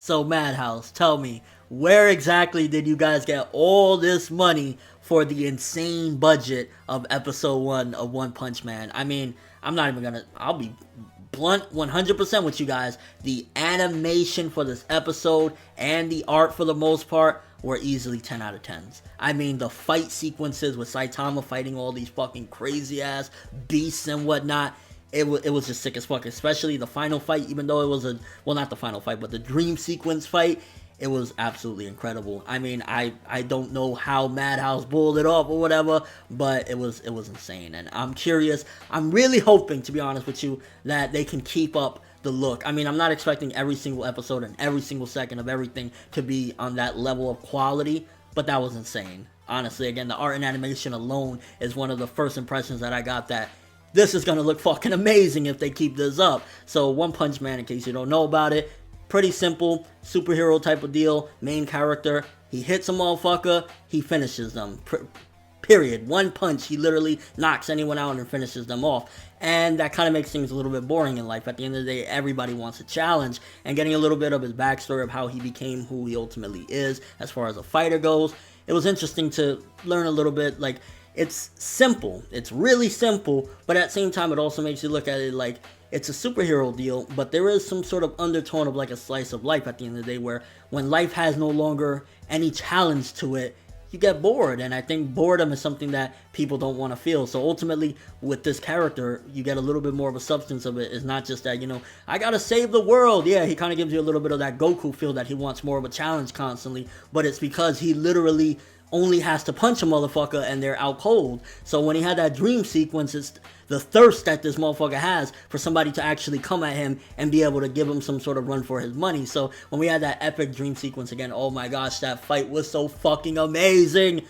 So Madhouse, tell me, where exactly did you guys get all this money for the insane budget of episode 1 of One Punch Man? I mean, I'll be blunt 100% with you guys. The animation for this episode and the art for the most part were easily 10 out of 10s. I mean, the fight sequences with Saitama fighting all these fucking crazy ass beasts and whatnot, it was just sick as fuck, especially the final fight, even though it was not the final fight, but the dream sequence fight, it was absolutely incredible. I mean, I don't know how Madhouse pulled it off or whatever, but it was insane, and I'm curious. I'm really hoping, to be honest with you, that they can keep up the look. I mean, I'm not expecting every single episode and every single second of everything to be on that level of quality, but that was insane. Honestly, again, the art and animation alone is one of the first impressions that I got that this is gonna look fucking amazing if they keep this up. So One Punch Man, in case you don't know about it, pretty simple, superhero type of deal. Main character, he hits a motherfucker, he finishes them. Period. One punch, he literally knocks anyone out and finishes them off. And that kind of makes things a little bit boring in life. At the end of the day, everybody wants a challenge. And getting a little bit of his backstory of how he became who he ultimately is as far as a fighter goes, it was interesting to learn a little bit. Like, it's simple. It's really simple, but at the same time, it also makes you look at it like it's a superhero deal, but there is some sort of undertone of like a slice of life at the end of the day, where when life has no longer any challenge to it, you get bored. And I think boredom is something that people don't want to feel. So ultimately, with this character, you get a little bit more of a substance of it. It's not just that, I gotta save the world. Yeah, he kind of gives you a little bit of that Goku feel that he wants more of a challenge constantly, but it's because he literally only has to punch a motherfucker and they're out cold. So when he had that dream sequence, it's the thirst that this motherfucker has for somebody to actually come at him and be able to give him some sort of run for his money. So when we had that epic dream sequence again, oh my gosh, that fight was so fucking amazing.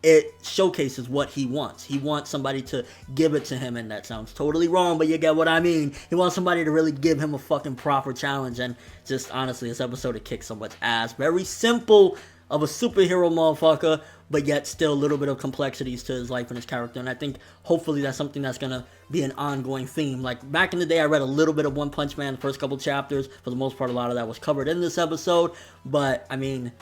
It showcases what he wants. He wants somebody to give it to him, and that sounds totally wrong, but you get what I mean. He wants somebody to really give him a fucking proper challenge, and just honestly, this episode, it kicks so much ass. Very simple of a superhero motherfucker, but yet still a little bit of complexities to his life and his character. And I think hopefully that's something that's gonna be an ongoing theme. Like back in the day, I read a little bit of One Punch Man, the first couple chapters. For the most part, a lot of that was covered in this episode. But I mean,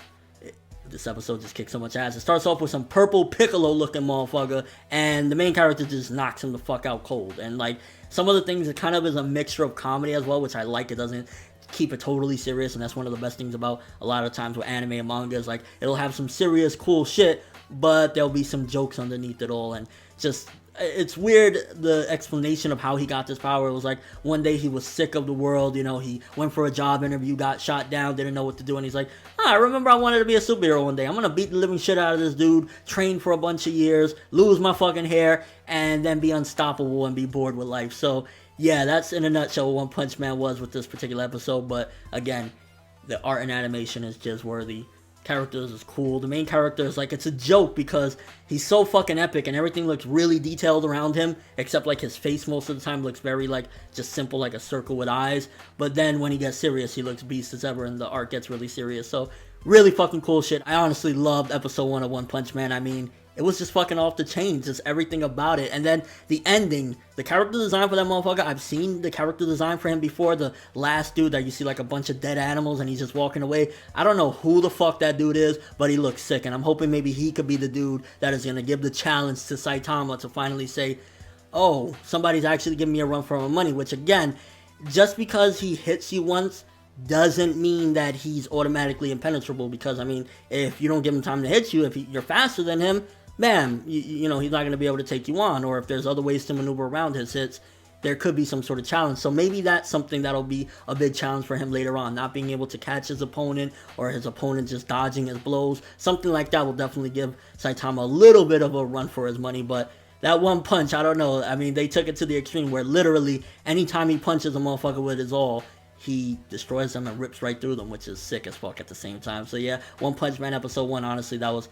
this episode just kicks so much ass. It starts off with some purple Piccolo looking motherfucker, and the main character just knocks him the fuck out cold. And like some of the things, it kind of is a mixture of comedy as well, which I like. It doesn't keep it totally serious, and that's one of the best things about a lot of times with anime and manga is like it'll have some serious cool shit, but there'll be some jokes underneath it all. And just, it's weird, the explanation of how he got this power. It was like one day he was sick of the world, he went for a job interview, got shot down, didn't know what to do, and he's like, I remember I wanted to be a superhero one day. I'm gonna beat the living shit out of this dude, train for a bunch of years, lose my fucking hair, and then be unstoppable and be bored with life. So yeah, that's in a nutshell what One Punch Man was with this particular episode. But again, the art and animation is just worthy. Characters is cool. The main character is like, it's a joke because he's so fucking epic and everything looks really detailed around him, except like his face most of the time looks very like just simple, like a circle with eyes. But then when he gets serious, he looks beast as ever, and the art gets really serious. So really fucking cool shit. I honestly loved episode 1 of One Punch Man. I mean, it was just fucking off the chain, just everything about it. And then the ending, the character design for that motherfucker, I've seen the character design for him before. The last dude that you see like a bunch of dead animals and he's just walking away. I don't know who the fuck that dude is, but he looks sick. And I'm hoping maybe he could be the dude that is going to give the challenge to Saitama to finally say, oh, somebody's actually giving me a run for my money. Which again, just because he hits you once doesn't mean that he's automatically impenetrable. Because I mean, if you don't give him time to hit you, if you're faster than him, bam, he's not going to be able to take you on. Or if there's other ways to maneuver around his hits, there could be some sort of challenge. So maybe that's something that'll be a big challenge for him later on, not being able to catch his opponent, or his opponent just dodging his blows. Something like that will definitely give Saitama a little bit of a run for his money. But that one punch, I don't know. I mean, they took it to the extreme where literally anytime he punches a motherfucker with his all, he destroys them and rips right through them, which is sick as fuck at the same time. So yeah, One Punch Man episode 1, honestly, that was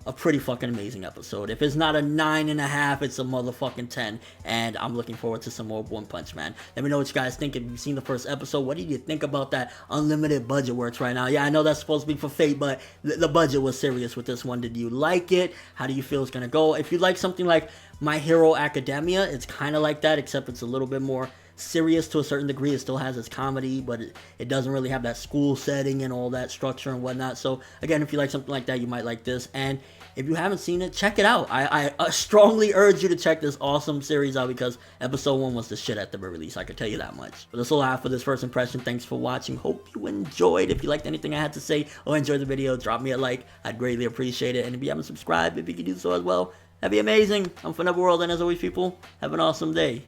a pretty fucking amazing episode. If it's not a 9.5, it's a motherfucking 10. And I'm looking forward to some more One Punch Man. Let me know what you guys think. If you've seen the first episode, what did you think about that unlimited budget works right now? Yeah, I know that's supposed to be for Fate, but the budget was serious with this one. Did you like it? How do you feel it's gonna go? If you like something like My Hero Academia, it's kind of like that, except it's a little bit more serious to a certain degree. It still has its comedy, but it doesn't really have that school setting and all that structure and whatnot. So again, if you like something like that, you might like this. And if you haven't seen it, check it out. I strongly urge you to check this awesome series out, because episode 1 was the shit at the very least, I can tell you that much. But that's all I have for this first impression. Thanks for watching. Hope you enjoyed. If you liked anything I had to say or enjoyed the video, drop me a like. I'd greatly appreciate it. And if you haven't subscribed, if you could do so as well, that'd be amazing. I'm ForneverWorld, and as always, people, have an awesome day.